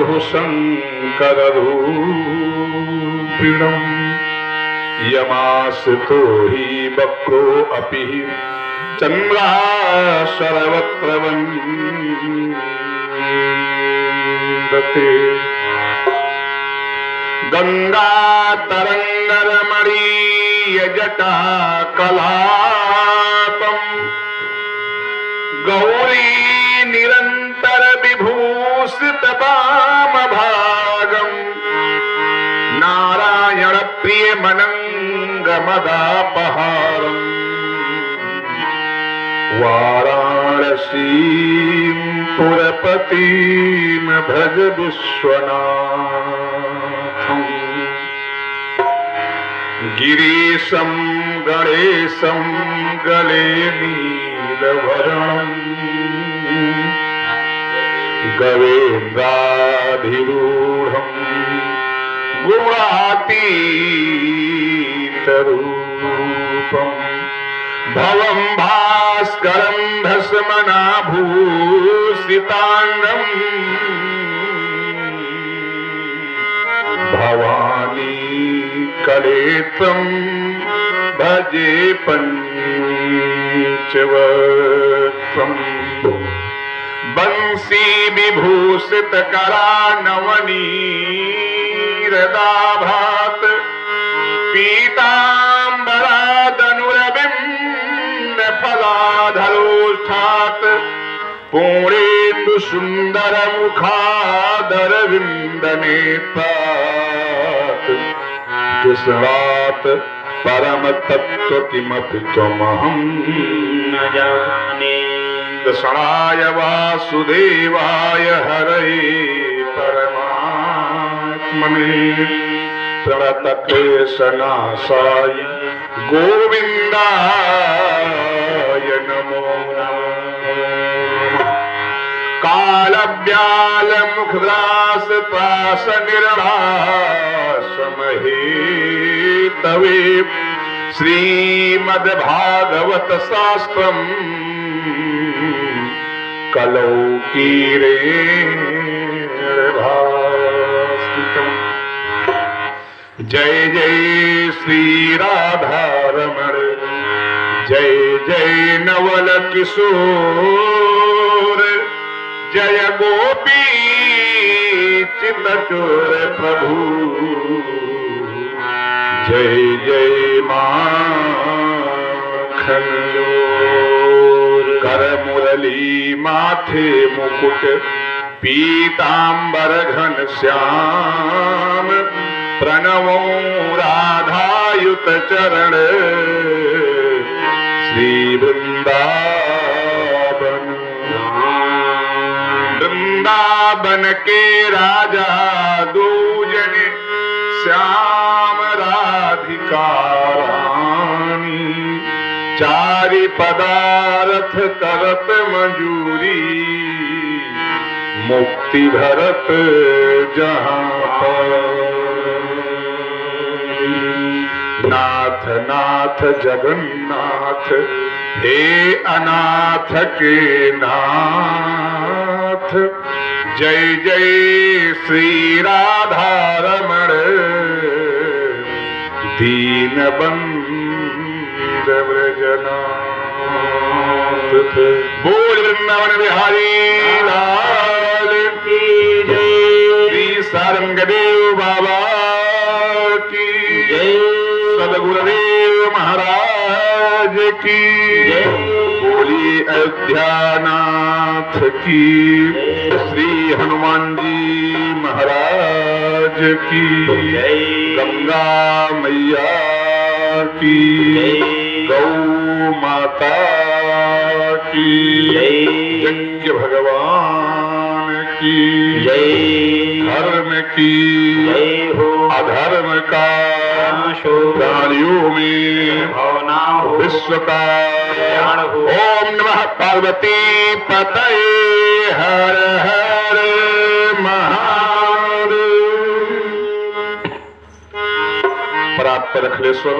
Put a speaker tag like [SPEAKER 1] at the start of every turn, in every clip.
[SPEAKER 1] प्रभु शंकर रूपिणम् यमाश्रितो हि वक्रो अपि चंद्रा सर्वत्र वन्दते गंगा तरंगरमणीय जटा कलापम गौरी निरंतर विभूषित वाम भागम नारायण प्रिय मनंग मदापहारम वाराणसीं पुरपतिं भज विश्वनाथं गिरीशं गणेशं गले नीलवर्णं गवेन्द्राधिरूढं गुणातीतरूपं भवं भास्करं भस्मनाभूषितांगं भवानी कलेत्रं भजे पंचवक्त्रं बंसी विभूषित करानवनीरदाभात पीतांबरादनुरबिंब फलाधरोष्ठात् पूर्णेन्दु सुंदर मुखादर विंदनेत्रात् कृष्णात् परम तत्व किमपि त्वमहं न जाने कृष्णाय वासुदेवाय हरये परमात्मने प्रणतक्लेशनाशाय गोविन्दाय नमो कालव्याल मुखदास त्रास निर्णासमहे तवे श्रीमद्भागवत शास्त्रम् कलौ कीरे भास्तिकम् जय जय श्री राधारमण जय जय नवल किशोर जय गोपी चित्तचोर प्रभु जय जय माखन जोर कर मुरली माथे मुकुट पीतांबर घन श्याम प्रणवो राधायुत चरण श्री वृंदावन वृंदावन के राजा दूजन श्याम राधिका रानी चारि पदार्थ करत मंजूरी मुक्ति भरत जहाँ पर नाथ नाथ जगन्नाथ हे अनाथ के नाथ जय जय श्री राधारमण दीनबंधु व्रजनाथ बोल वृंदावन बिहारी लाल की जय श्री सारंगदेव बाबा की जय सदगुरुदेव महाराज की जय बोली अयोध्यानाथ की श्री हनुमान जी महाराज की जय गंगा मैया की गौ माता की यज्ञ भगवान की जय धर्म की जय हो अधर्म का प्राणियों में भावना हो विश्व का कल्याण हो ओम नमः पार्वती पतये हर हर महादेव प्राप्त रखलेश्वर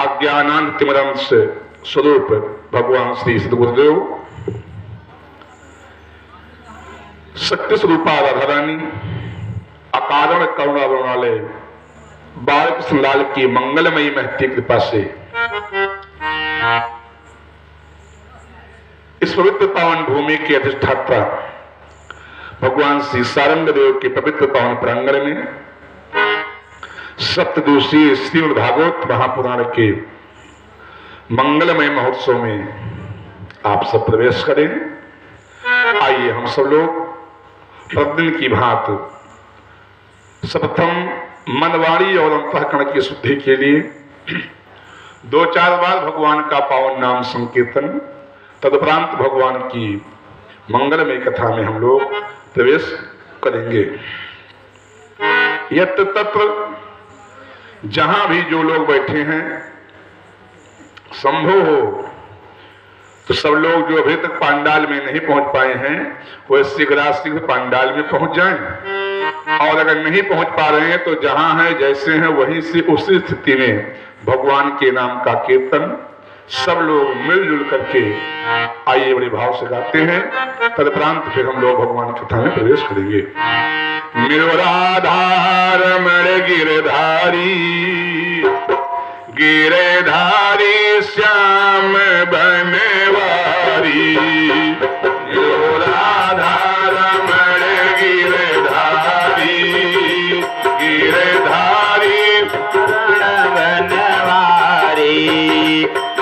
[SPEAKER 1] अज्ञानांतिमरंश स्वरूप भगवान श्री सद्गुरुदेव शक्ति स्वरूपा राधा रानी अकारण करुणा वाले बालकृष्ण लाल की मंगलमयी महती कृपा से इस पवित्र पावन भूमि के अधिष्ठाता भगवान श्री सारंग देव के पवित्र पावन प्रांगण में सप्तदिवसीय श्रीमद् भागवत महापुराण के मंगलमय महोत्सव में आप सब प्रवेश करें। आइए हम सब लोग प्रतिदिन की भांति सर्वप्रथम मनवाणी और अंतःकरण की शुद्धि के लिए 2-4 बार भगवान का पावन नाम संकीर्तन, तदुपरांत भगवान की मंगलमय कथा में हम लोग प्रवेश करेंगे। यत्र तत्र जहां भी जो लोग बैठे हैं, संभव हो तो सब लोग जो अभी तक पंडाल में नहीं पहुंच पाए हैं वो शीघ्र पंडाल में पहुंच जाएं, और अगर नहीं पहुंच पा रहे हैं तो जहां है जैसे हैं वहीं से उसी स्थिति में भगवान के नाम का कीर्तन सब लोग मिलजुल करके आइए बड़े भाव से गाते हैं। तदुपरांत फिर हम लोग भगवान की कथा में प्रवेश करेंगे। मेरो राधा रमण गिरधारी, गिरधारी श्याम बनवारी, मेरो राधा रमण गिरधारी, गिरधारी
[SPEAKER 2] बनवारी,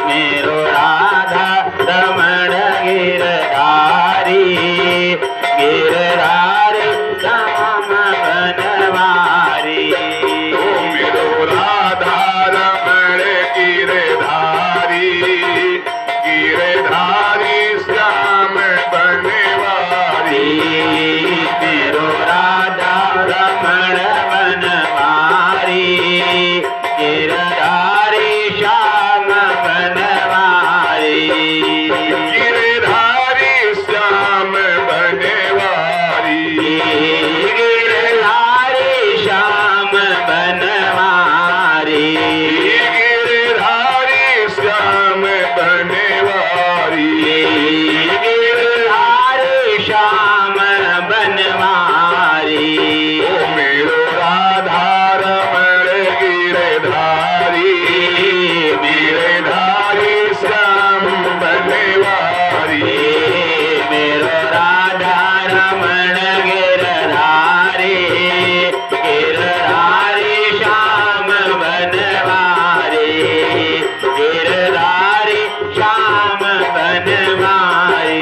[SPEAKER 2] मेरो राधा रमण गिरधारी, गिरधारी श्याम बनवारी,
[SPEAKER 1] मेरो राधा रमण गिरधारी, गिरधारी श्याम बनवारी,
[SPEAKER 2] मेरो राधा रमण बनवारी, गिरधारी श्याम बनवारी,
[SPEAKER 1] गिरधारी श्याम बनवारी,
[SPEAKER 2] गिरधारी श्याम बनवारी,
[SPEAKER 1] गिरधारी श्याम बनवारी,
[SPEAKER 2] गिरधारी श्याम बनवारी,
[SPEAKER 1] मेरो राधा रमण गिरधारी, गिरधारी श्याम बनवारी,
[SPEAKER 2] मेरो राधा रमण गिरधारी, गिरधारी श्याम बनवारी, गिरधारी श्याम बनवारी।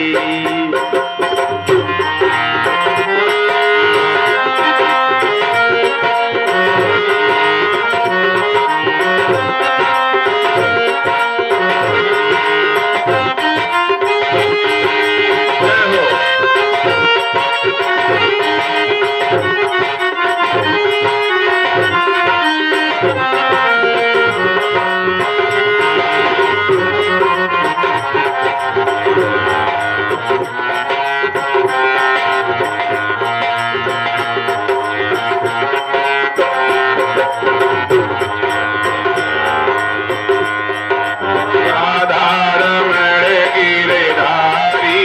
[SPEAKER 1] राधा रमण गिरधारी,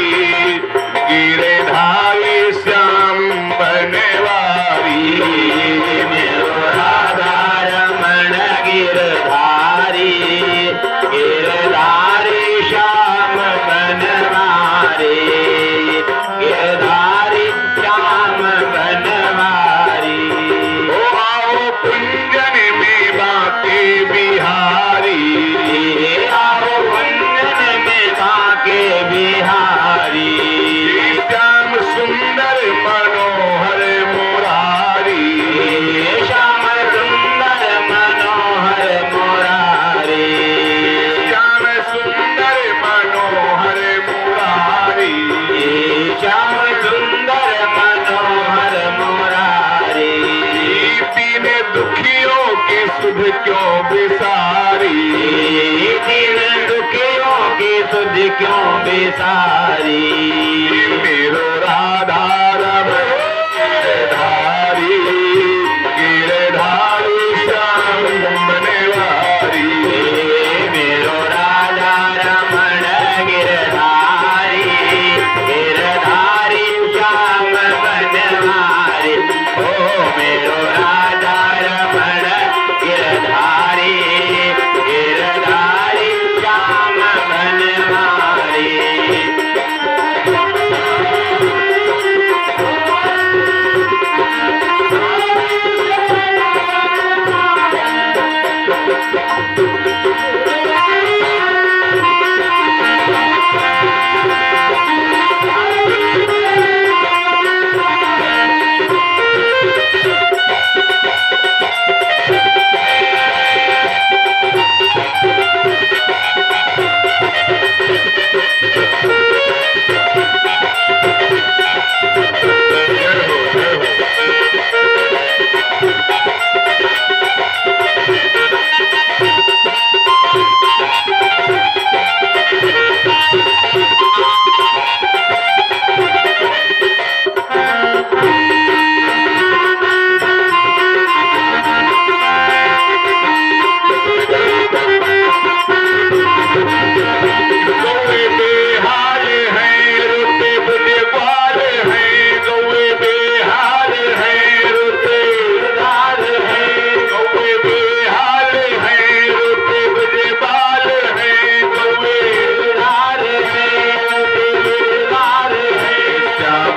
[SPEAKER 1] गिरधारी श्याम बनवारी,
[SPEAKER 2] मेरो राधा रमण गिरधारी, गिरधारी श्याम बनवारी, गिरधारी श्याम बनवारी।
[SPEAKER 1] ओ आओ कुंजन में बाके बिहारी,
[SPEAKER 2] आओ कुंजन में बाके बिहारी,
[SPEAKER 1] श्याम सुंदर मनोहर मुरारी,
[SPEAKER 2] श्याम सुंदर मनोहर मुरारी,
[SPEAKER 1] श्याम सुंदर मनोहर मुरारी,
[SPEAKER 2] श्याम सुंदर मनोहर मुरारी,
[SPEAKER 1] दीन दुखियों की सुध क्यों बिसारी,
[SPEAKER 2] दीन दुखियों की सुध क्यों बिसारी,
[SPEAKER 1] मेरो राधा रमण गिरधारी, गिरधारी श्याम बनवारी,
[SPEAKER 2] मेरो राधा रमण गिरधारी, गिरधारी श्याम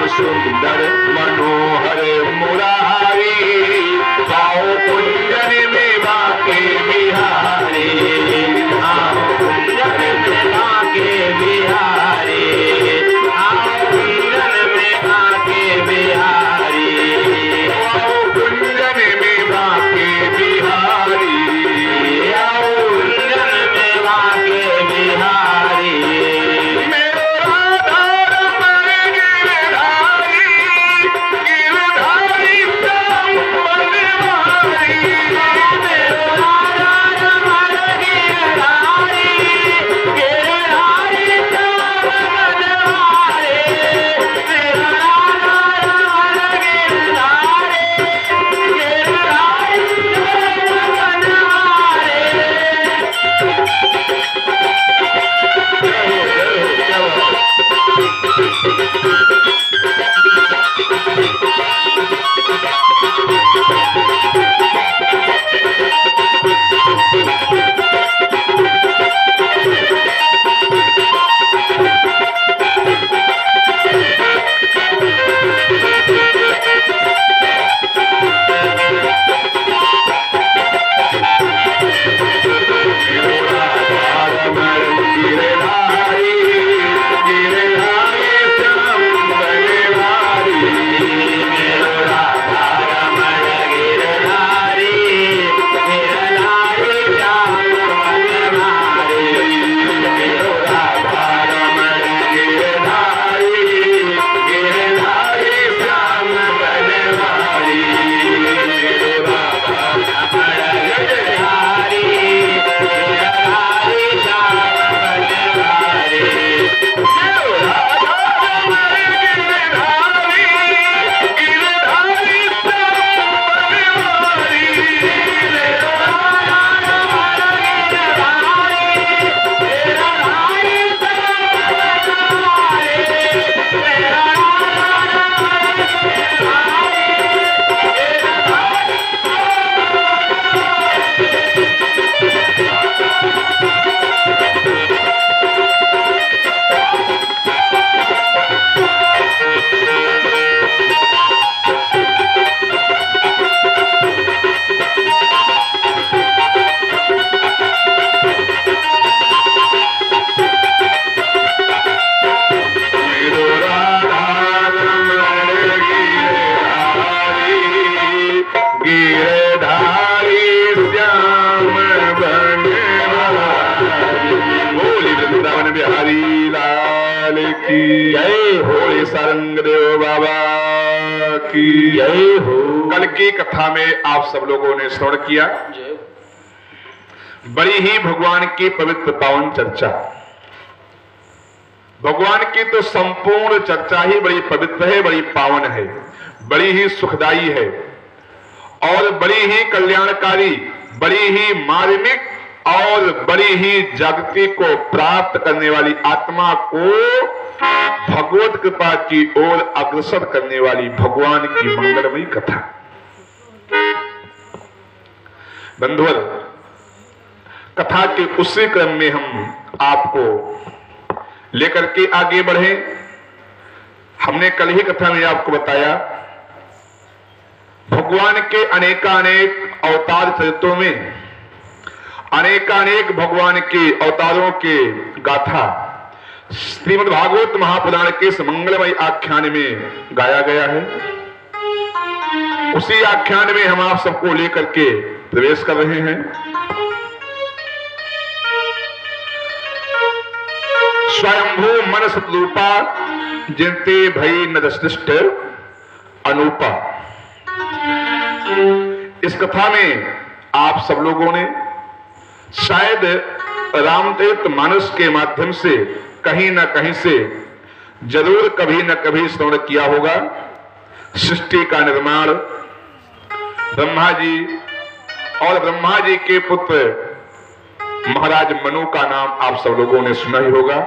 [SPEAKER 1] सुंदर मनोहर मुरारी,
[SPEAKER 2] आओ कुंजन में बाके बिहारी, आओ कुंजन में बाके बिहारी, आओ कुंजन में बाके बिहारी,
[SPEAKER 1] आओ कुंजन में बाके बिहारी,
[SPEAKER 2] आओ कुंजन में बाके बिहारी।
[SPEAKER 1] की जय हो, सारंग देव बाबा की
[SPEAKER 2] जय हो।
[SPEAKER 1] कल की कथा में आप सब लोगों ने श्रवण किया, बड़ी ही भगवान की पवित्र पावन चर्चा। भगवान की तो संपूर्ण चर्चा ही बड़ी पवित्र है, बड़ी पावन है, बड़ी ही सुखदाई है और बड़ी ही कल्याणकारी, बड़ी ही मार्मिक और बड़ी ही जागृति को प्राप्त करने वाली, आत्मा को भगवत कृपा की ओर अग्रसर करने वाली भगवान की मंगलमयी कथा। बंधुवर, कथा के उसी क्रम में हम आपको लेकर के आगे बढ़े। हमने कल ही कथा में आपको बताया, भगवान के अनेकानेक अवतार चरित्रों में अनेकानेक भगवान के अवतारों के गाथा श्रीमद् भागवत महापुराण के इस मंगलमय आख्यान में गाया गया है। उसी आख्यान में हम आप सबको लेकर के प्रवेश कर रहे हैं। स्वयंभू मन सतरूपा जिनते भई न सृष्ट अनूपा। इस कथा में आप सब लोगों ने शायद रामचरित मानस के माध्यम से कहीं न कहीं से जरूर कभी न कभी श्रवण किया होगा। सृष्टि का निर्माण, ब्रह्मा जी और ब्रह्मा जी के पुत्र महाराज मनु का नाम आप सब लोगों ने सुना ही होगा।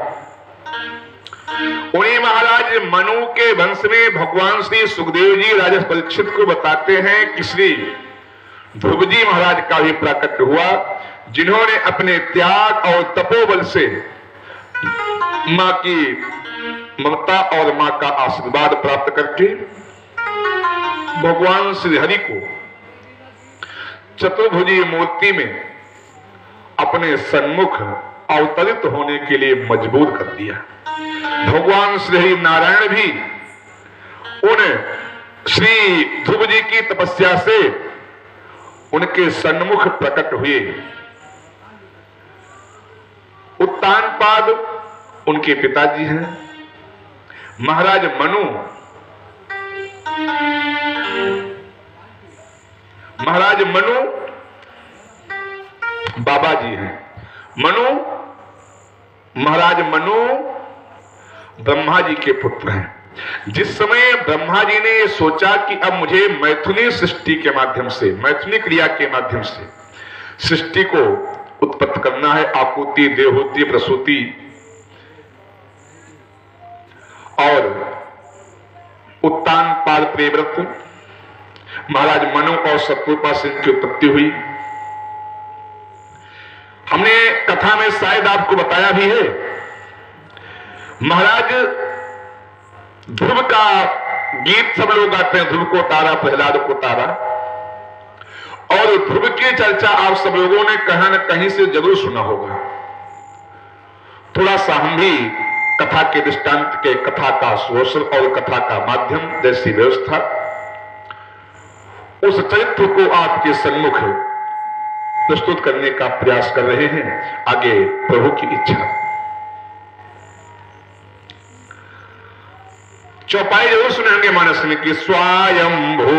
[SPEAKER 1] उन्हीं महाराज मनु के वंश में भगवान श्री सुखदेव जी राजा परीक्षित को बताते हैं कि श्री ध्रुव जी महाराज का भी प्राकट्य हुआ, जिन्होंने अपने त्याग और तपोबल से ममता और मां का आशीर्वाद प्राप्त करके भगवान श्री हरि को चतुर्भुजी मूर्ति में अपने सन्मुख अवतरित होने के लिए मजबूर कर दिया। भगवान श्री नारायण भी उन श्री ध्रुव जी की तपस्या से उनके सन्मुख प्रकट हुए। उत्तानपाद उनके पिताजी हैं। महाराज मनु बाबा जी हैं। महाराज मनु ब्रह्मा जी के पुत्र हैं। जिस समय ब्रह्मा जी ने सोचा कि अब मुझे मैथुनी सृष्टि के माध्यम से, मैथुनी क्रिया के माध्यम से सृष्टि को उत्पत्ति करना है, आकुति, देवहूति, प्रसूति और उत्तानपाद प्रियव्रत, महाराज मनु और शत्रुपा से इनकी उत्पत्ति हुई। हमने कथा में शायद आपको बताया भी है, महाराज ध्रुव का गीत सब लोग गाते हैं, ध्रुव को तारा, प्रहलाद को तारा, और ध्रुव की चर्चा आप सब लोगों ने कहीं न कहीं से जरूर सुना होगा। थोड़ा सा हम भी कथा के दृष्टांत के, कथा का शोषण और कथा का माध्यम जैसी व्यवस्था, उस चरित्र को आपके सन्मुख प्रस्तुत करने का प्रयास कर रहे हैं। आगे प्रभु की इच्छा। चौपाई जरूर सुनेंगे मानस में कि स्वयंभू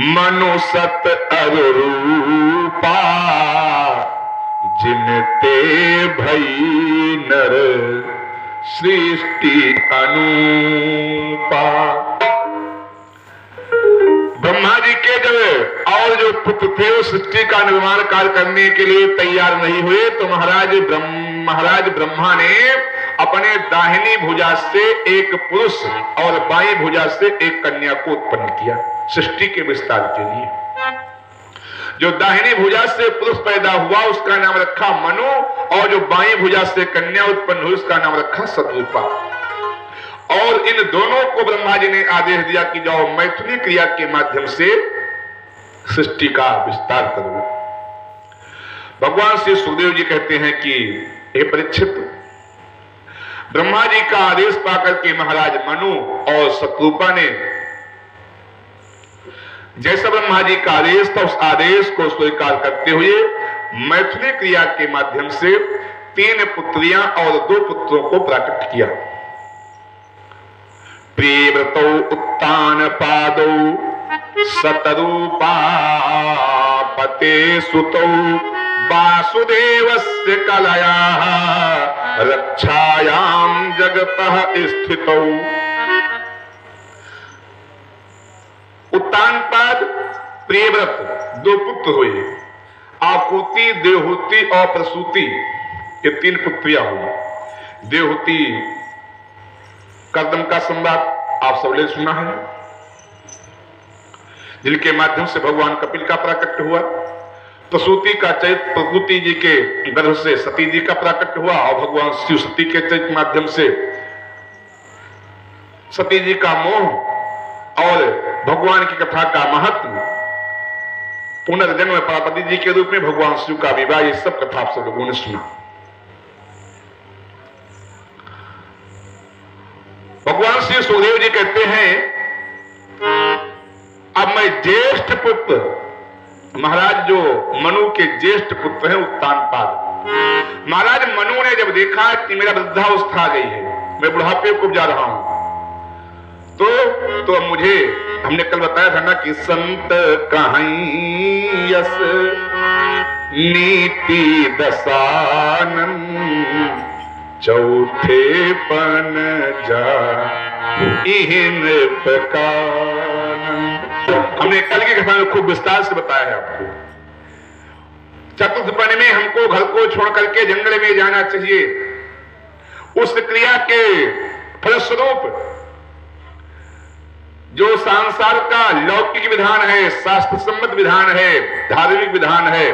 [SPEAKER 1] मनुसत अरूपा जिनते भई नर सृष्टि अनुपा। ब्रह्मा जी के जब और जो पुत्र थे वो सृष्टि का निर्माण कार्य करने के लिए तैयार नहीं हुए, तो महाराज ब्रह्मा ने अपने दाहिनी भुजा से एक पुरुष और बाईं भुजा से एक कन्या को उत्पन्न किया सृष्टि के विस्तार के लिए। जो दाहिनी भुजा से पुरुष पैदा हुआ उसका नाम रखा मनु, और जो बाईं भुजा से कन्या उत्पन्न हुई उसका नाम रखा शत्रुपा। और इन दोनों को ब्रह्मा जी ने आदेश दिया कि जाओ मैथुनी क्रिया के माध्यम से सृष्टि का विस्तार करो। भगवान श्री सुखदेव जी कहते हैं कि हे परीक्षित, ब्रह्मा जी का आदेश पाकर के महाराज मनु और शत्रुपा ने जैसा ब्रह्मा जी का आदेश था उस आदेश को स्वीकार करते हुए मैथुनी क्रिया के माध्यम से 3 पुत्रियां और 2 पुत्रों को प्राकट किया। प्रियव्रतौ उत्तानपादौ शतरूपा पते सुतौ वासुदेवस्य कलयाः रक्षायां जगतः स्थितौ। उत्तानपाद प्रियव्रत 2 पुत्र हुए, आकुति, देवहूति और प्रसूति, ये 3 पुत्रियां हुई। देवहूति कर्दम का सम्राट आप सबने सुना है, जिनके माध्यम से भगवान कपिल का प्राकट्य हुआ। प्रसूति का चरित्र प्रकृति जी के गर्भ से सती जी का प्राकट्य हुआ, और भगवान शिव सती के चरित्र माध्यम से सती जी का मोह और भगवान की कथा का महत्व, पुनर्जन्म पार्वती जी के रूप में भगवान शिव का विवाह, ये सब कथा आप सब लोगों ने सुना। भगवान श्री सुखदेव जी कहते हैं, अब मैं ज्येष्ठ पुत्र, महाराज जो मनु के ज्येष्ठ पुत्र हैं उत्तानपाद, महाराज मनु ने जब देखा कि मेरा वृद्धावस्था आ गई है, मैं बुढ़ापे को जा रहा हूं, तो मुझे, हमने कल बताया था ना कि संत कहीं यस नीति दसानन चौथे पन जा इहिन प्रकार। हमने कल की कथा में खूब विस्तार से बताया है आपको। चतुर्थ पन में हमको घर को छोड़ करके जंगल में जाना चाहिए। उस क्रिया के फलस्वरूप जो संसार का लौकिक विधान है, शास्त्र सम्मत विधान है, धार्मिक विधान है,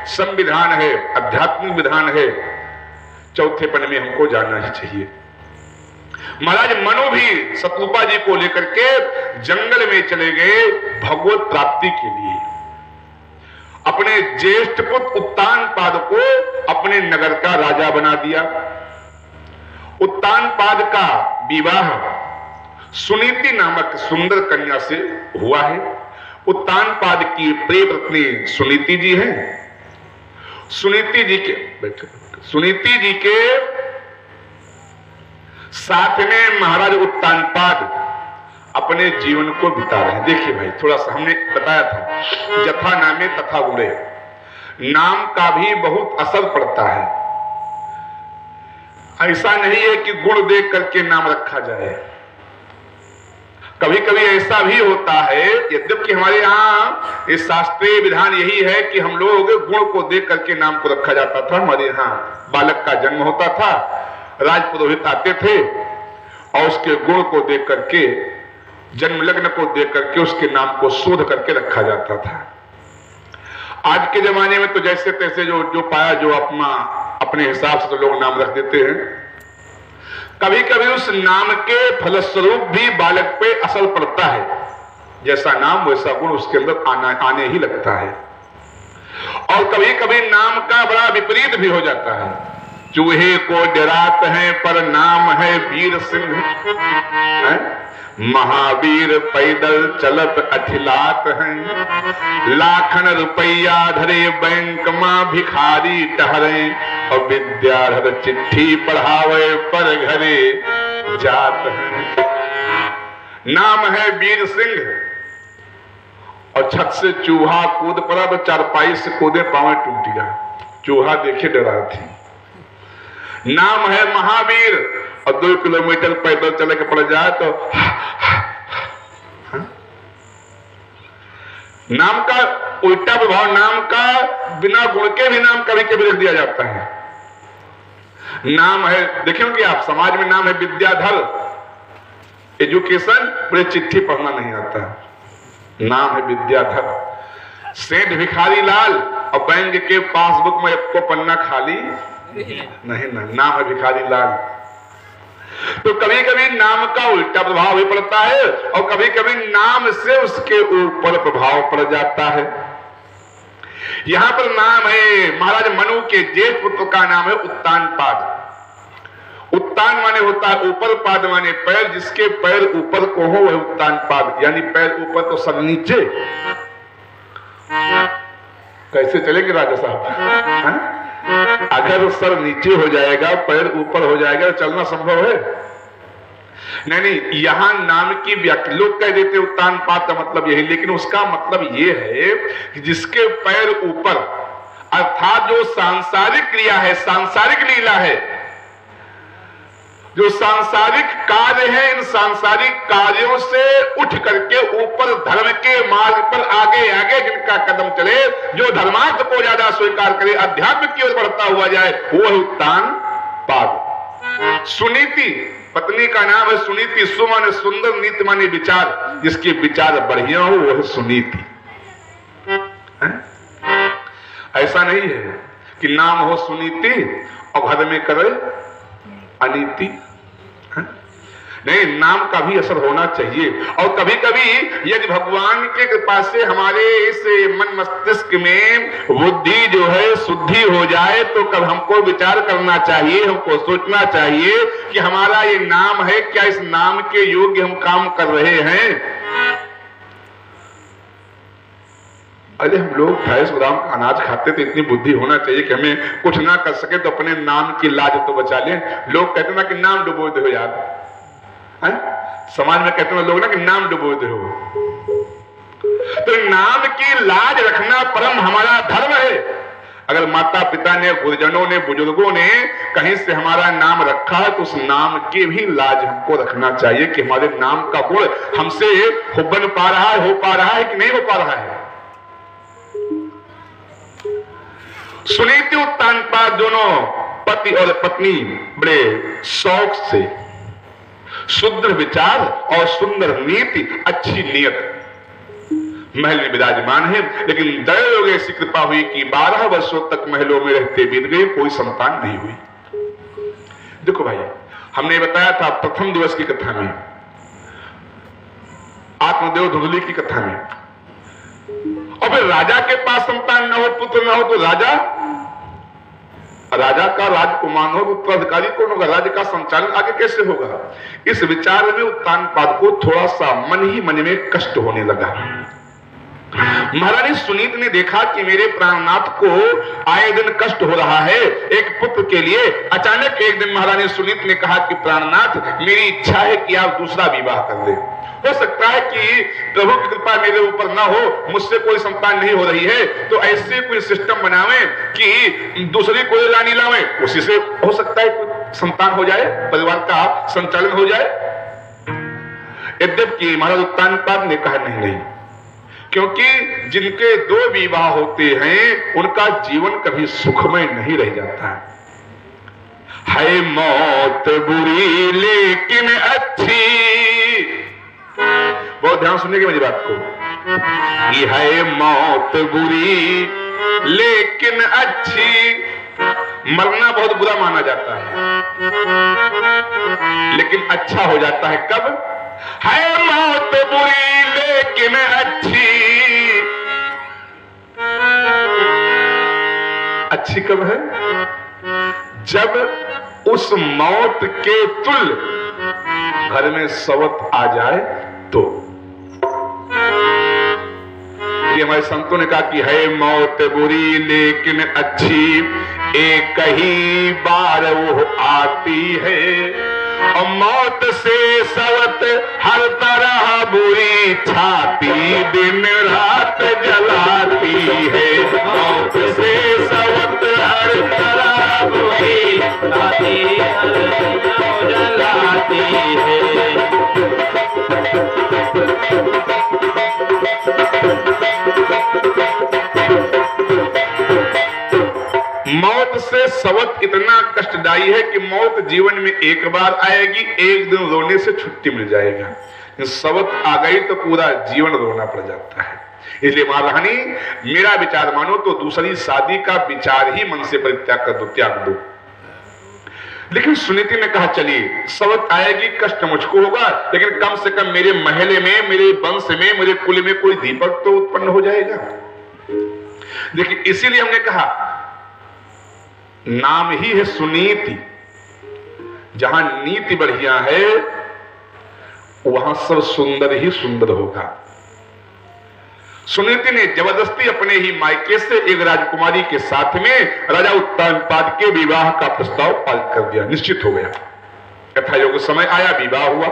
[SPEAKER 1] संविधान है, आध्यात्मिक विधान है, चौथेपन में हमको जाना ही चाहिए। महाराज मनु भी शतरूपा जी को लेकर के जंगल में चले गए भगवत प्राप्ति के लिए। अपने ज्येष्ठ पुत्र उत्तानपाद को अपने नगर का राजा बना दिया। उत्तानपाद का विवाह सुनीति नामक सुंदर कन्या से हुआ है। उत्तानपाद की प्रिय पत्नी सुनीति जी हैं। सुनीति जी के साथ में महाराज उत्तानपाद अपने जीवन को बिता रहे हैं। देखिए भाई, थोड़ा सा हमने बताया था जथा नामे तथा गुणे, नाम का भी बहुत असर पड़ता है। ऐसा नहीं है कि गुण देख करके नाम रखा जाए। कभी कभी ऐसा भी होता है, यद्यपि हमारे यहाँ इस शास्त्रीय विधान यही है कि हम लोग गुण को देख करके नाम को रखा जाता था। हमारे यहाँ बालक का जन्म होता था, राजपुरोहित आते थे और उसके गुण को देख करके, जन्म लग्न को देख करके उसके नाम को शोध करके रखा जाता था। आज के जमाने में तो जैसे तैसे जो पाया जो अपने हिसाब से तो लोग नाम रख देते हैं। कभी कभी उस नाम के फलस्वरूप भी बालक पे असर पड़ता है। जैसा नाम वैसा गुण उसके अंदर आने ही लगता है। और कभी कभी नाम का बड़ा विपरीत भी हो जाता है। चूहे को डरात है पर नाम है वीर सिंह, महावीर पैदल चलत अठिलात हैं, लाखन रुपया धरे बैंक मां भिखारी टहरे, और विद्याधर चिट्ठी पढ़ावे पर घरे जात हैं। नाम है वीर सिंह और छत से चूहा कूद पड़ा तो चारपाई से कूदे पांव टूट गया। चूहा देखे डरा थी। नाम है महावीर और 2 किलोमीटर पैदल चले के पड़ जाए तो नाम का उल्टा प्रभाव, नाम का बिना गुण के भी नाम कभी कभी लिख दिया जाता है। नाम है, देखेंगे आप समाज में नाम है विद्याधर, एजुकेशन, पूरे चिट्ठी पढ़ना नहीं आता। नाम है विद्याधर। सेठ भिखारी लाल और बैंक के पासबुक में एक को पन्ना खाली नहीं, नाम है भिखारी लाल। तो कभी कभी नाम का उल्टा प्रभाव भी पड़ता है और कभी कभी नाम से उसके ऊपर प्रभाव पड़ जाता है। यहां पर नाम है महाराज मनु के ज्येष्ठ पुत्र का नाम है उत्तानपाद। उत्तान माने होता है ऊपर, पाद माने पैर, जिसके पैर ऊपर को हो वह उत्तानपाद, यानी पैर ऊपर तो सर नीचे। कैसे चलेंगे राजा साहब? अगर सर नीचे हो जाएगा, पैर ऊपर हो जाएगा, तो चलना संभव है? नहीं, यहां नाम की व्याख्या लोग कह देते उत्तानपाद का मतलब यही, लेकिन उसका मतलब यह है कि जिसके पैर ऊपर, अर्थात जो सांसारिक क्रिया है, सांसारिक लीला है, जो सांसारिक कार्य है, इन सांसारिक कार्यों से उठ करके ऊपर धर्म के मार्ग पर आगे आगे जिनका कदम चले, जो धर्मार्थ को ज्यादा स्वीकार करे, अध्यात्म की ओर बढ़ता हुआ जाए, वह उत्तानपाद। सुनीति पत्नी का नाम है सुनीति। सु माने सुंदर, नीति माने विचार, जिसके विचार बढ़िया हो वह सुनीति। ऐसा नहीं है कि नाम हो सुनीति और घर में करे अनीति। नहीं, नाम का भी असर होना चाहिए। और कभी कभी यदि भगवान के कृपा से हमारे इस मन मस्तिष्क में बुद्धि जो है शुद्धि हो जाए, तो कब हमको विचार करना चाहिए, हमको सोचना चाहिए कि हमारा ये नाम है, क्या इस नाम के योग्य हम काम कर रहे हैं? अरे हम लोग 250 ग्राम का अनाज खाते तो इतनी बुद्धि होना चाहिए कि हमें कुछ ना कर सके तो अपने नाम की लाज तो बचा लें। लोग कहते ना कि नाम डुबो दे हो यार, समाज में कहते हैं लोग ना कि नाम डुबो दे हो। तो नाम की लाज रखना परम हमारा धर्म है। अगर माता पिता ने, गुरुजनों ने, बुजुर्गों ने कहीं से हमारा नाम रखा है तो उस नाम की भी लाज हमको रखना चाहिए कि हमारे नाम का गुण हमसे बन पा रहा है, हो पा रहा है कि नहीं हो पा रहा है। सुनीति उत्तानपाद दोनों पति और पत्नी बड़े शौक से शुद्ध विचार और सुंदर नीति, अच्छी नियत महल में विराजमान है। लेकिन दयायोग ऐसी कृपा हुई कि 12 वर्षों तक महलों में रहते बीत गए, कोई संतान नहीं हुई। देखो भाई, हमने बताया था प्रथम दिवस की कथा में, आत्मदेव धुंधली की कथा में, और फिर राजा के पास संतान न हो, पुत्र न हो, तो राजा का राजकुमार हो, उत्तराधिकारी कौन होगा? राज्य का संचालन आगे कैसे होगा? इस विचार में उत्तानपाद को थोड़ा सा मन ही मन में कष्ट होने लगा। महारानी सुनीत ने देखा कि मेरे प्राणनाथ को आए दिन कष्ट हो रहा है एक पुत्र के लिए। अचानक एक दिन महारानी सुनीत ने कहा कि प्राणनाथ, मेरी इच्छा है कि आप दूसरा विवाह कर ले। हो सकता है कि प्रभु की कृपा मेरे ऊपर ना हो, मुझसे कोई संतान नहीं हो रही है, तो ऐसे कोई सिस्टम बनावे कि दूसरी कोई रानी लावे, उसी से हो सकता है कोई संतान हो जाए, परिवार का संचालन हो जाए। यद्यपि महाराज उत्तानपाद ने कहा नहीं, क्योंकि जिनके दो विवाह होते हैं उनका जीवन कभी सुखमय नहीं रह जाता है मौत बुरी लेकिन अच्छी। बहुत ध्यान सुनिएगा मेरी बात को। ये है मौत बुरी लेकिन अच्छी। मरना बहुत बुरा माना जाता है, लेकिन अच्छा हो जाता है कब? है मौत बुरी लेकिन अच्छी। अच्छी कब है? जब उस मौत के तुल घर में सवत आ जाए तो। ये हमारे संतों ने कहा कि है मौत बुरी लेकिन अच्छी, एक ही बार वो आती है, और मौत से सवत हर तरह बुरी छाती दिन रात जलाती है। मौत से सवत हर तरह बुरी छाती जलाती है। मौत से सवत इतना कष्टदायी है कि मौत जीवन में एक बार आएगी, एक दिन रोने से छुट्टी मिल जाएगा। सवत आ गई तो पूरा जीवन रोना पड़ जाता है। इसलिए महारानी, मेरा विचार मानो तो दूसरी शादी का विचार ही मन से परित्याग कर दो, त्याग दो। लेकिन सुनीति ने कहा चलिए सवत आएगी, कष्ट मुझको होगा, लेकिन कम से कम मेरे महले में, मेरे वंश में, मेरे कुल में कोई दीपक तो उत्पन्न हो जाएगा। देखिए इसीलिए हमने कहा नाम ही है सुनीति। जहां नीति बढ़िया है वहां सब सुंदर ही सुंदर होगा। सुनीति ने जबरदस्ती अपने ही मायके से एक राजकुमारी के साथ में राजा उत्तानपाद के विवाह का प्रस्ताव पारित कर दिया, निश्चित हो गया। यथा योग समय आया, विवाह हुआ।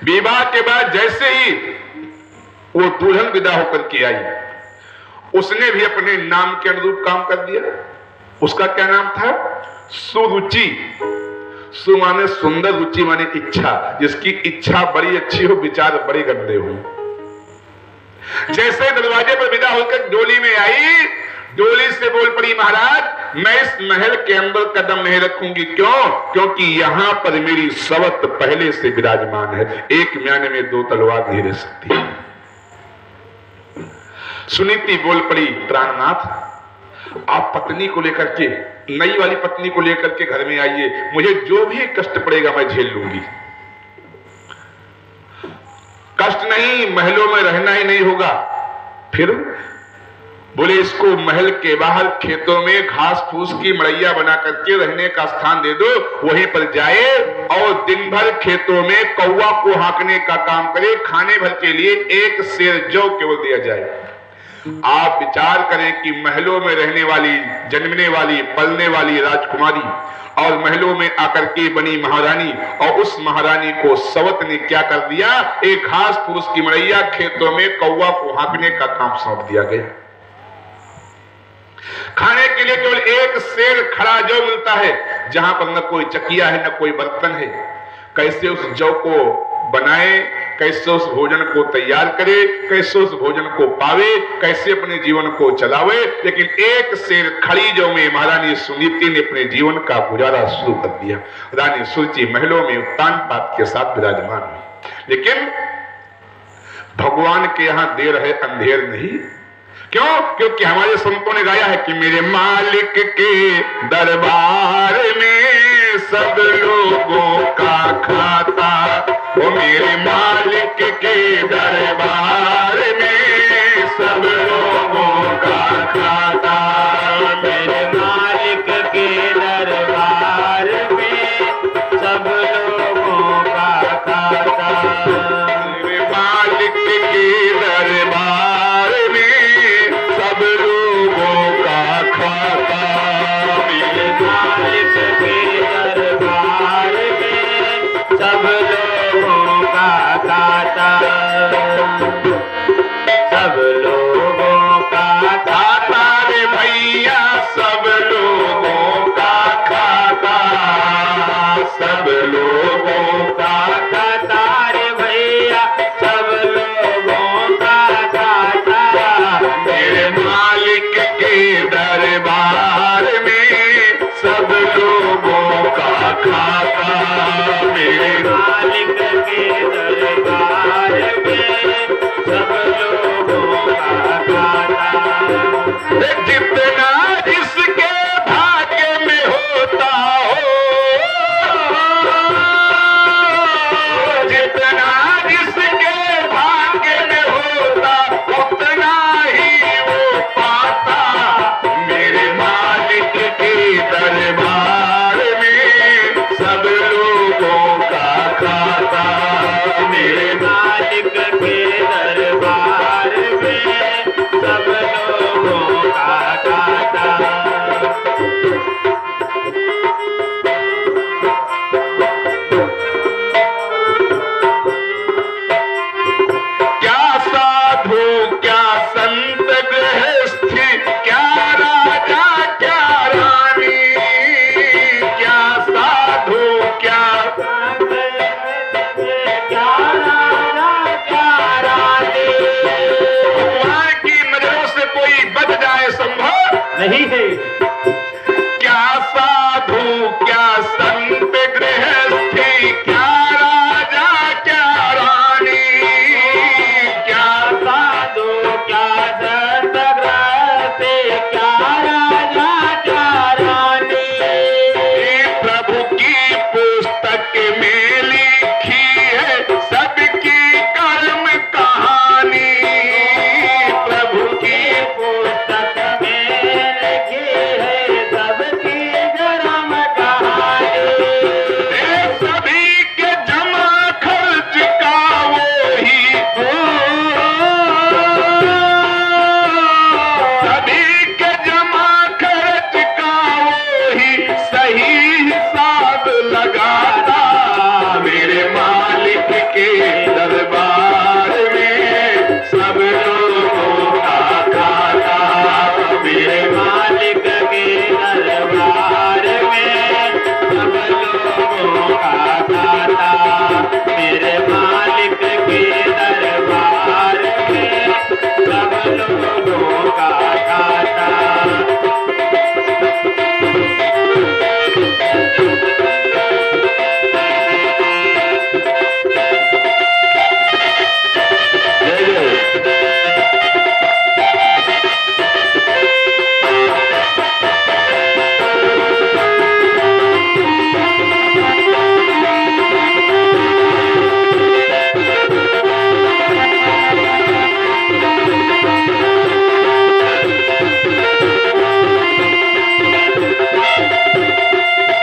[SPEAKER 1] विवाह के बाद जैसे ही वो दुल्हन विदा होकर के आई, उसने भी अपने नाम के अनुरूप काम कर दिया। उसका क्या नाम था? सुरुचि। सु माने सुंदर, रुचि माने इच्छा। जिसकी इच्छा बड़ी अच्छी हो, विचार बड़े गंदे हो। जैसे दरवाजे पर विदा होकर डोली में आई, डोली से बोल पड़ी, महाराज मैं इस महल के अंदर कदम नहीं रखूंगी। क्यों? क्योंकि यहां पर मेरी सवत पहले से विराजमान है, एक म्यान में दो तलवार नहीं रह सकती। सुनीति बोल पड़ी, प्राणनाथ आप पत्नी को लेकर के, नई वाली पत्नी को लेकर के घर में आइए, मुझे जो भी कष्ट पड़ेगा मैं झेल लूंगी। कष्ट नहीं, महलों में रहना ही नहीं होगा। फिर बोले इसको महल के बाहर खेतों में घास फूस की मड़ैया बना करके रहने का स्थान दे दो, वहीं पर जाए और दिन भर खेतों में कौवा को हाँकने का काम करे। खाने भर के लिए एक सेर जौ केवल दिया जाए। आप विचार करें कि महलों में रहने वाली, जन्मने वाली, पलने वाली राजकुमारी और महलों में आकर के बनी महारानी, और उस महारानी को सवत ने क्या कर दिया? एक घास फूस की मड़ैया, खेतों में कौवा को हाँकने का काम सौंप दिया गया। खाने के लिए केवल एक सेर खड़ा जौ मिलता है, जहां पर न कोई चकिया है न कोई बर्तन है। कैसे उस जौ को बनाए, कैसे उस भोजन को तैयार करे, कैसे उस भोजन को पावे, कैसे अपने जीवन को चलावे। लेकिन एक सेर खड़ी जौ में महारानी सुनीति ने अपने जीवन का गुजारा शुरू कर दिया। रानी सुरुचि महलों में उत्तानपाद के साथ विराजमान हुई। लेकिन भगवान के यहां देर है अंधेर नहीं। क्यों? क्योंकि हमारे संतों ने गाया है कि मेरे मालिक के दरबार में सब लोगों का खाता, वो मेरे मालिक के दरबार में सब लोगों का खाता,
[SPEAKER 2] मेरे मालिक के दरबार में सब लोगों का खाता,
[SPEAKER 1] मेरे मालिक के दरबार में सब लोगों का खाता,
[SPEAKER 2] मेरे मालिक के दरबार में सब लोगों का खाता, सब लोगों का
[SPEAKER 1] खाता रे भैया सब लोगों का खाता, सब लोगों का
[SPEAKER 2] खाता रे भैया सब लोगों का खाता,
[SPEAKER 1] मेरे मालिक के दरबार में सब लोगों का खाता, मेरे
[SPEAKER 2] मालिक के दरबार में सब लोगों का खाता,
[SPEAKER 1] जितना जिसके भाग्य में होता हो, जितना जिसके भाग्य में होता उतना ही वो पाता, मेरे मालिक के दरबार में सब लोगों का खाता, मेरे
[SPEAKER 2] मालिक के दरबार में सब लोगों का खाता,
[SPEAKER 1] क्या साधु क्या संत गृहस्थी, क्या राजा क्या रानी, क्या साधु क्या
[SPEAKER 2] क्या राजा क्या रानी,
[SPEAKER 1] भगवान की नजरों से कोई बच जाए संभव
[SPEAKER 2] नहीं है,
[SPEAKER 1] क्या साधु क्या संत गृहस्थी, क्या राजा क्या रानी, क्या
[SPEAKER 2] साधु क्या संत ग्रस्ते, क्या राजा क्या रानी,
[SPEAKER 1] प्रभु की पुस्तक में लिखी है सबकी कर्म कहानी, प्रभु की
[SPEAKER 2] पुस्तक में लिखी है सबकी धर्म कहानी,
[SPEAKER 1] सभी के जमा खर्च का वही, सभी के जमा खर्च का वही सही हिसाब लगाता, मेरे मालिक के दरबार में सब लोगों का खाता, मेरे
[SPEAKER 2] मालिक के दरबार में सब लोगों का खाता, मेरे मालिक के दरबार में सब लोगों का खाता,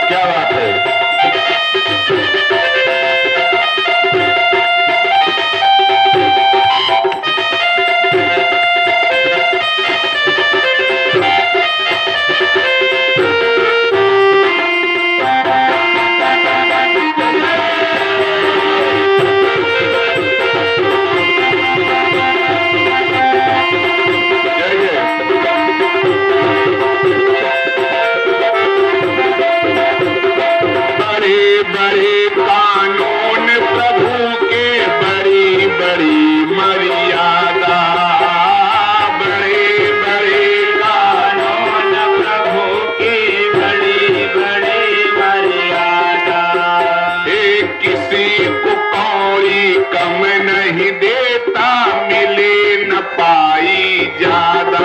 [SPEAKER 1] क्या बात है? जय जय। बड़े बड़े कानून प्रभु के, बड़ी बड़ी मर्यादा, बड़े बड़े
[SPEAKER 2] कानून प्रभु की बड़ी बड़ी मर्यादा,
[SPEAKER 1] एक किसी को कौड़ी कम नहीं देता, मिले न पाई ज्यादा,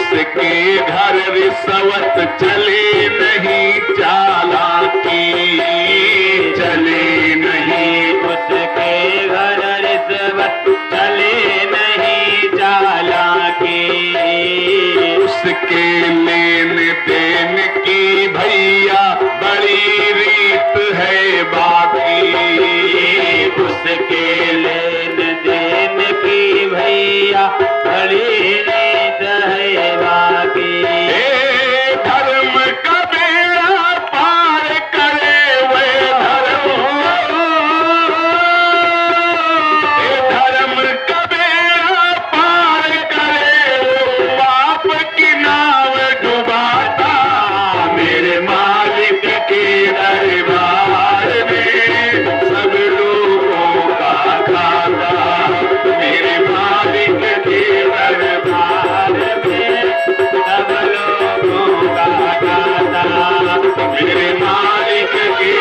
[SPEAKER 1] उसके घर रिश्वत चले नहीं चालाकी, चले नहीं।
[SPEAKER 2] उसके घर रिश्वत चले नहीं चालाकी,
[SPEAKER 1] उसके लेन देन की भैया बड़ी रीत है बाकी,
[SPEAKER 2] उसके लेन देन की भैया बड़ी रीत है बाकी।
[SPEAKER 1] धर्म का बेड़ा पार करे वे धर्म का बेड़ा पार करे वो पाप की नाव डुबाता, मेरे मालिक के दरबार में सब लोगों का खाता, मेरे मालिक के दरबार में
[SPEAKER 2] सब लोगों का गाता,
[SPEAKER 1] मेरे मालिक के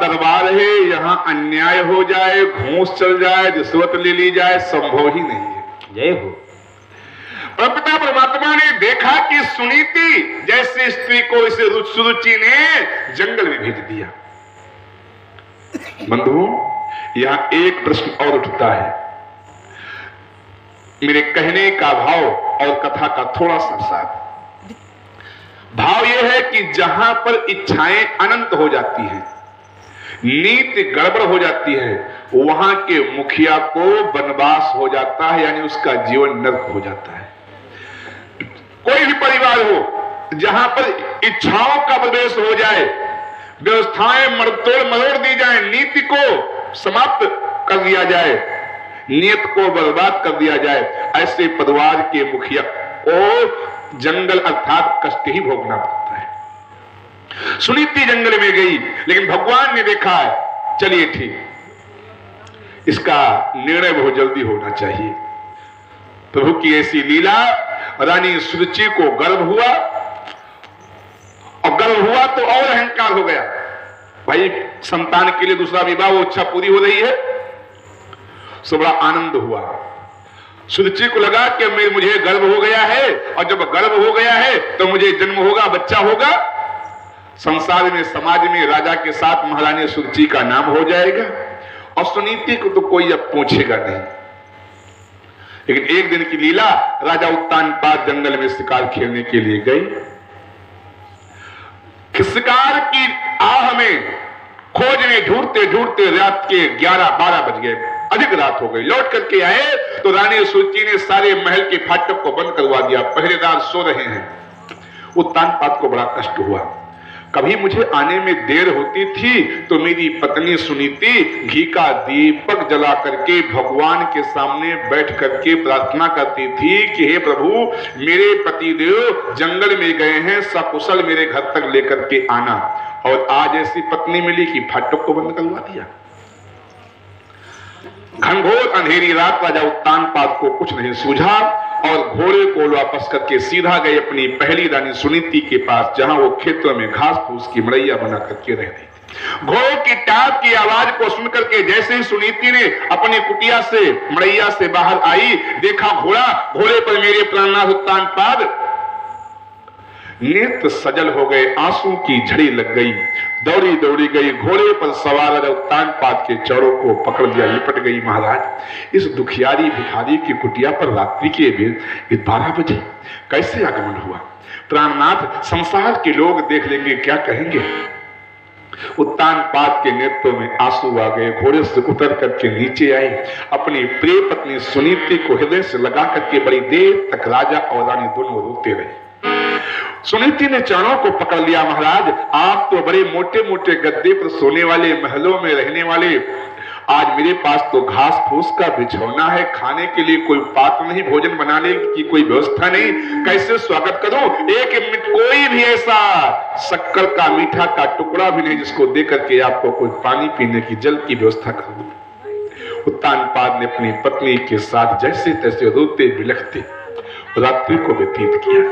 [SPEAKER 1] दरबार है, यहाँ अन्याय हो जाए, घूस चल जाए, रिश्वत ले ली जाए, संभव ही नहीं है।
[SPEAKER 2] जय हो।
[SPEAKER 1] परमपिता परमात्मा ने देखा कि सुनीति जैसी स्त्री को इस सुरुचि ने जंगल में भेज दिया। बंधुओं, यहाँ एक प्रश्न और उठता है। मेरे कहने का भाव और कथा का थोड़ा सा साथ भाव यह है कि जहां पर इच्छाएं अनंत हो जाती हैं, नीति गड़बड़ हो जाती है, वहां के मुखिया को वनवास हो जाता है, यानी उसका जीवन नरक हो जाता है। कोई भी परिवार हो जहां पर इच्छाओं का प्रवेश हो जाए, व्यवस्थाएं मड़तोड़ मरोड़ दी जाए, नीति को समाप्त कर दिया जाए, नियत को बर्बाद कर दिया जाए, ऐसे परिवार के मुखिया को जंगल अर्थात कष्ट ही भोगना पड़ता है। सुनीति जंगल में गई, लेकिन भगवान ने देखा है, चलिए ठीक, इसका निर्णय बहुत जल्दी होना चाहिए। प्रभु की ऐसी लीला, रानी सुरुचि को गर्व हुआ, और गर्व हुआ तो और अहंकार हो गया। भाई संतान के लिए दूसरा विवाह, वो इच्छा पूरी हो रही है, सो बड़ा आनंद हुआ। सुरुचि को लगा कि मुझे गर्व हो गया है, और जब गर्व हो गया है तो मुझे जन्म होगा, बच्चा होगा, संसार में समाज में राजा के साथ महारानी सुरुचि का नाम हो जाएगा, और सुनीति को तो कोई अब पूछेगा नहीं। लेकिन एक दिन की लीला, राजा उत्तानपाद जंगल में शिकार खेलने के लिए गई। शिकार की आह में खोज में ढूंढते ढूंढते रात के 11-12 बज गए, अधिक रात हो गई। लौट करके आए तो रानी सुरुचि ने सारे महल के फाटक को बंद करवा दिया, पहरेदार सो रहे हैं। उत्तानपाद को बड़ा कष्ट हुआ। कभी मुझे आने में देर होती थी तो मेरी पत्नी सुनीति घी का दीपक जला करके भगवान के सामने बैठ करके प्रार्थना करती थी कि हे प्रभु, मेरे पतिदेव जंगल में गए हैं, सकुशल मेरे घर तक लेकर के आना। और आज ऐसी पत्नी मिली कि फाटक को बंद करवा दिया। घनघोर अंधेरी रात राजा उत्तानपाद को कुछ नहीं सूझा और घोड़े को वापस करके सीधा गए अपनी पहली रानी सुनीति के पास, जहां वो खेतों में घास फूस की मड़ैया बना करके रह रही थी। घोड़ों की टाप की आवाज को सुन करके जैसे ही सुनीति ने अपनी कुटिया से मड़ैया से बाहर आई, देखा घोड़े पर मेरे प्राणनाथ उत्तानपाद, नेत्र सजल हो गए, आंसू की झड़ी लग गई, दौड़ी दौड़ी गई, घोड़े पर सवार राजा उत्तानपाद के चौरों को पकड़ लिया, लिपट गई। महाराज, इस दुखियारी भिखारी की कुटिया पर रात्रि के 12 बजे कैसे आगमन हुआ? प्राणनाथ, संसार के लोग देख लेंगे, क्या कहेंगे? उत्तानपाद के नेत्रों में आंसू आ गए, घोड़े से उतर करके नीचे आए, अपनी प्रिय पत्नी सुनीति को हृदय से लगा करके बड़ी देर तक राजा और रानी दोनों रोते रहे। सुनीति ने चरणों को पकड़ लिया, महाराज, आप तो बड़े मोटे मोटे गद्दे पर सोने वाले, महलों में रहने वाले, आज मेरे पास तो घास फूस का बिछौना है, खाने के लिए कोई पात्र नहीं, भोजन बनाने की कोई व्यवस्था नहीं, कैसे स्वागत करूं? एक मिनट कोई भी ऐसा शक्कर का मीठा का टुकड़ा भी नहीं जिसको दे करके आपको कोई पानी पीने की, जल की व्यवस्था कर दूं। उत्तानपाद ने अपनी पत्नी के साथ जैसे तैसे रोते बिलखते रात्रि को व्यतीत किया।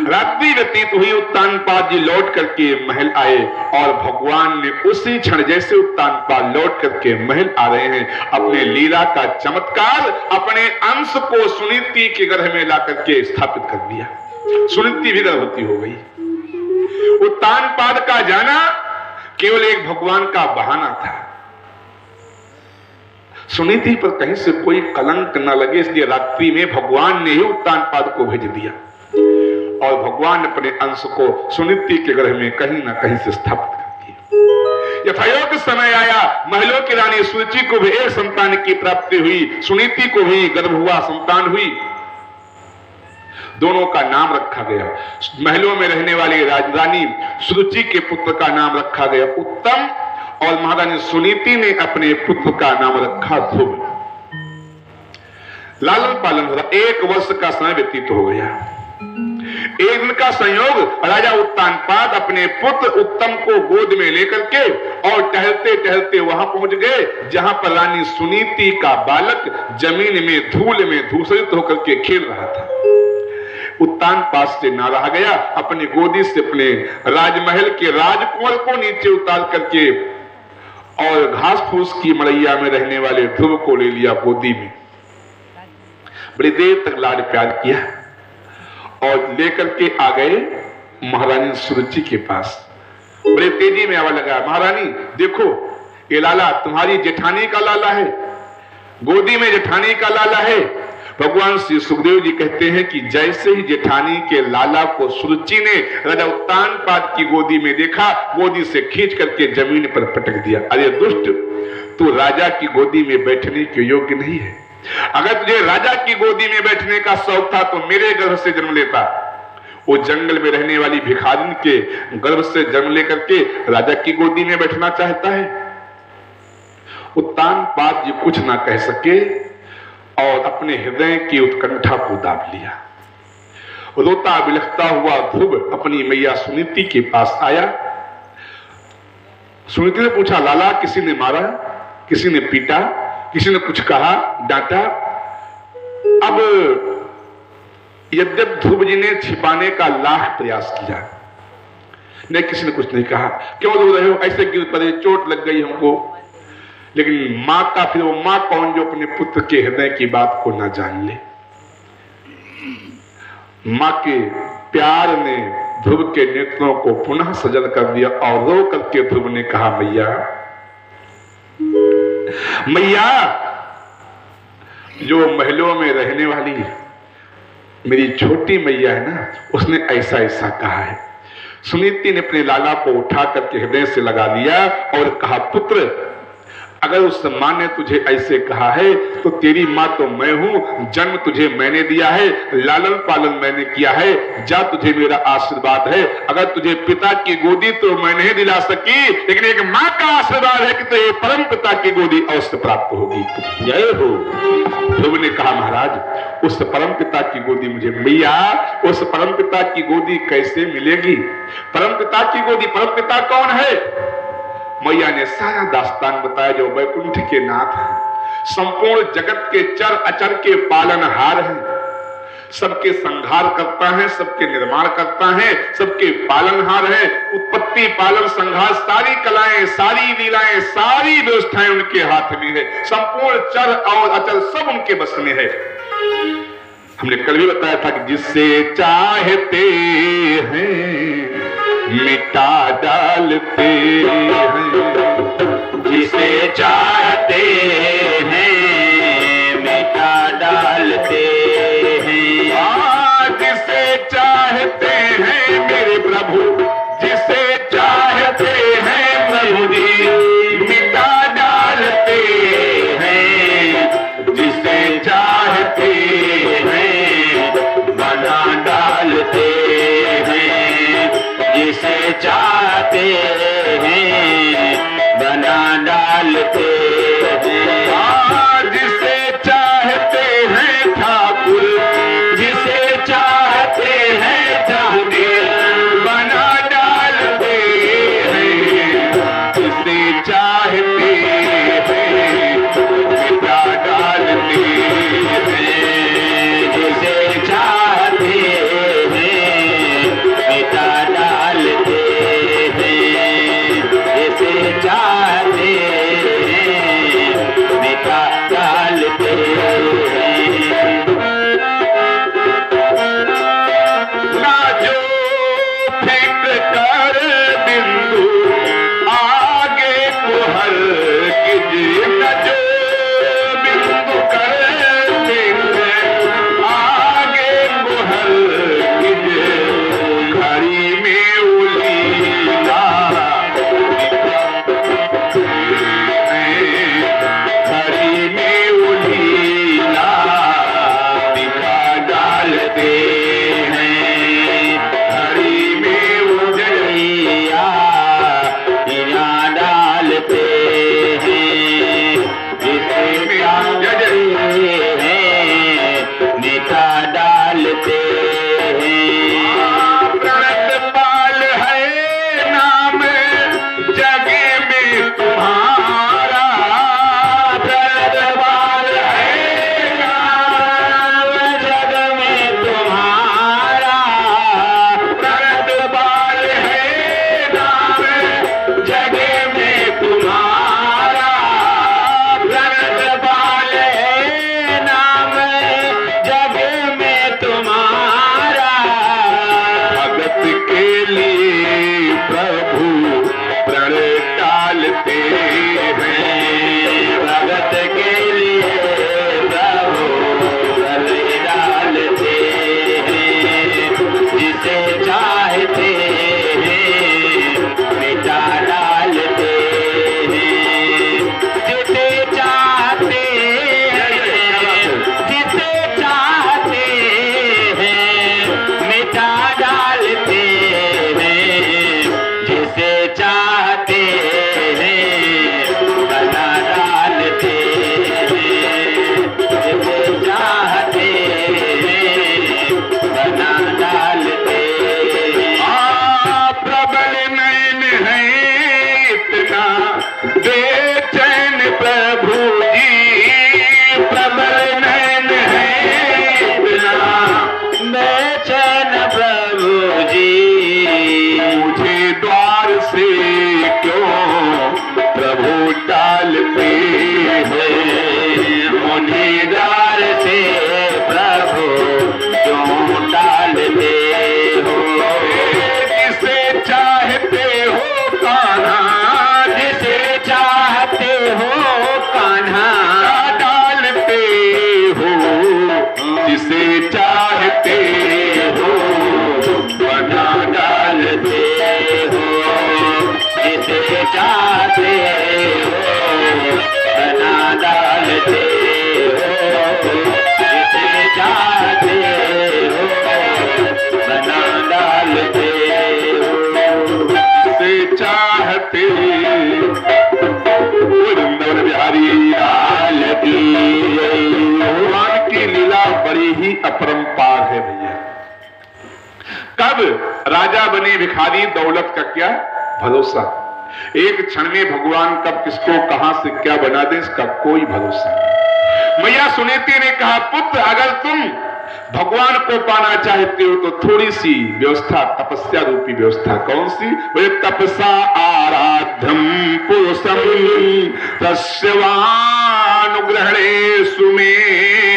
[SPEAKER 1] रात्रि व्यतीत हुई, उत्तानपाद जी लौट करके महल आए और भगवान ने उसी क्षण जैसे उत्तानपाद लौट करके महल आ रहे हैं, अपने लीला का चमत्कार, अपने अंश को सुनीति के गर्भ में ला करके स्थापित कर दिया। सुनीति भी गर्भवती हो गई। उत्तानपाद का जाना केवल एक भगवान का बहाना था। सुनीति पर कहीं से कोई कलंक न लगे, इसलिए रात्रि में भगवान ने ही उत्तानपाद को भेज दिया और भगवान अपने अंश को सुनीति के गर्भ में कहीं ना कहीं से स्थापित कर दिया। यथायोग्य समय आया, महलों की रानी सुरुचि को भी एक संतान की प्राप्ति हुई, सुनीति को भी गर्भ हुआ, संतान हुई। दोनों का नाम रखा गया। महलों में रहने वाली राजरानी सुरुचि के पुत्र का नाम रखा गया उत्तम और महारानी सुनीति ने अपने पुत्र का नाम रखा ध्रुव। लालन पालन हो रहा, 1 वर्ष का समय व्यतीत हो गया। एक दिन का संयोग, राजा उत्तानपाद अपने पुत्र उत्तम को गोद में लेकर के और टहलते टहलते वहां पहुंच गए जहां पर रानी सुनीति का बालक जमीन में धूल में धूसरित होकर के खेल रहा था। उत्तानपाद से ना रहा गया, अपनी गोदी से अपने राजमहल के राजकुंवर को नीचे उतार करके और घास फूस की मड़ैया में रहने वाले ध्रुव को ले लिया गोदी में। बड़ी देर तक लाड प्यार किया और लेकर के आ गए महारानी सुरुचि के पास। बड़े तेजी में आवाज लगा, महारानी देखो, ये लाला तुम्हारी जेठानी का लाला है, गोदी में जेठानी का लाला है। भगवान श्री सुखदेव जी कहते हैं कि जैसे ही जेठानी के लाला को सुरुचि ने राजा उत्तानपाद की गोदी में देखा, गोदी से खींच करके जमीन पर पटक दिया। अरे दुष्ट, तू राजा की गोदी में बैठने के योग्य नहीं है। अगर तुझे राजा की गोदी में बैठने का शौक था तो मेरे गर्भ से जन्म लेता। वो जंगल में रहने वाली भिखारिन के गर्भ से जन्म लेकर के राजा की गोदी में बैठना चाहता है। उत्तानपाद जी कुछ ना कह सके और अपने हृदय की उत्कंठा को दाब लिया। रोता बिलखता हुआ ध्रुव अपनी मैया सुनीति के पास आया। सुनीति ने पूछा, लाला किसी ने मारा, किसी ने पीटा, किसी ने कुछ कहा, डांटा? अब यद्यप ध्रुव जी ने छिपाने का लाख प्रयास किया, नहीं किसी ने कुछ नहीं कहा। क्यों रो रहे हो, ऐसे गिर पड़े, चोट लग गई हमको। लेकिन मां का, फिर वो मां कौन जो अपने पुत्र के हृदय की बात को ना जान ले। मां के प्यार ने ध्रुव के नेत्रों को पुनः सजल कर दिया और रो करके ध्रुव ने कहा, मैया मैया, जो महलों में रहने वाली मेरी छोटी मैया है ना, उसने ऐसा ऐसा कहा है। सुनीति ने अपने लाला को उठा करके हृदय से लगा लिया और कहा, पुत्र अगर उस माँ ने तुझे ऐसे कहा है तो तेरी माँ तो मैं हूं, जन्म तुझे मैंने दिया है, लालन पालन मैंने किया है, जा तुझे मेरा आशीर्वाद है। अगर तुझे पिता की गोदी तो मैं नहीं दिला सकी, लेकिन एक माँ का आशीर्वाद है कि तुझे परम पिता की गोदी अवश्य प्राप्त होगी। जय हो। ध्रुव ने कहा महाराज उस परम पिता की गोदी मुझे, मैया उस परम पिता की गोदी कैसे मिलेगी? परम पिता की गोदी, परम पिता कौन है? मैया ने सारा दास्तान बताया जो वैकुंठ के नाथ हैं, संपूर्ण जगत के चर अचर के पालनहार हैं, सबके संहार करता है, सबके निर्माण करता है, सबके पालनहार है। उत्पत्ति पालन संहार सारी कलाएं, सारी लीलाएं, सारी व्यवस्थाएं उनके हाथ में है। संपूर्ण चर और अचर सब उनके बस में है। हमने कल भी बताया था कि जिससे चाहते हैं मिटा डालते हैं,
[SPEAKER 2] जिसे चाहते हैं मिटा डालते हैं।
[SPEAKER 1] जिसे चाहते हैं मेरे प्रभु, जिसे चाहते हैं प्रभु जी मिटा डालते हैं,
[SPEAKER 2] जिसे चाहते हैं बना डालते हैं, जिसे चाहते हैं बना डालते हैं।
[SPEAKER 1] जिसे चाहते हैं ठाकुर,
[SPEAKER 2] जिसे चाहते हैं ठाकुर
[SPEAKER 1] बना डालते हैं, जिसे चाहते हैं मिटा डालते
[SPEAKER 2] हैं, जिसे चाहते हैं मिटा डालते हैं, जिसे चाहते हैं मिटा डालते हैं।
[SPEAKER 1] ना जो फेंक कर बिंदु आगे को हर कीजिए, न जो बिंदु कर फेंक आगे को हर कीजिए, घड़ी में उलीला घड़ी में उलीला दिखा डालते हैं, घड़ी में
[SPEAKER 2] उजड़िया हिया डालते हैं, जिसे चाहते हैं मिटा डालते हैं।
[SPEAKER 1] प्रणत पाल है नाम जगे में तुम्हारा,
[SPEAKER 2] प्रणत पाल है नाम जग में तुम्हारा,
[SPEAKER 1] प्रणत पाल है नाम
[SPEAKER 2] जग में तुम्हारा, प्रणत पाल है नाम जग में तुम्हारा।
[SPEAKER 1] भगत के लिए प्रभु प्रण टालते हैं,
[SPEAKER 2] भगत के लिए प्रभु प्रण डालते हैं, जिसे चाहते हैं मिटा डालते हैं, जिसे चाहते हैं, जिसे चाहते हैं मिटा डालते हैं, जिसे बना डालते हो।
[SPEAKER 1] से चाहते वृंदावन बिहारी
[SPEAKER 2] लाल की
[SPEAKER 1] भगवान की लीला बड़ी ही अपरंपार है भैया। कब राजा बने भिखारी, दौलत का क्या भरोसा। एक क्षण में भगवान कब किसको कहां से क्या बना दे इसका कोई भरोसा नहीं। मैया सुनीति ने कहा, पुत्र अगर तुम भगवान को पाना चाहते हो तो थोड़ी सी व्यवस्था, तपस्या रूपी व्यवस्था। कौन सी? वे तपसा आराध्यम पुरुषम तस्वानुग्रहणे सुमे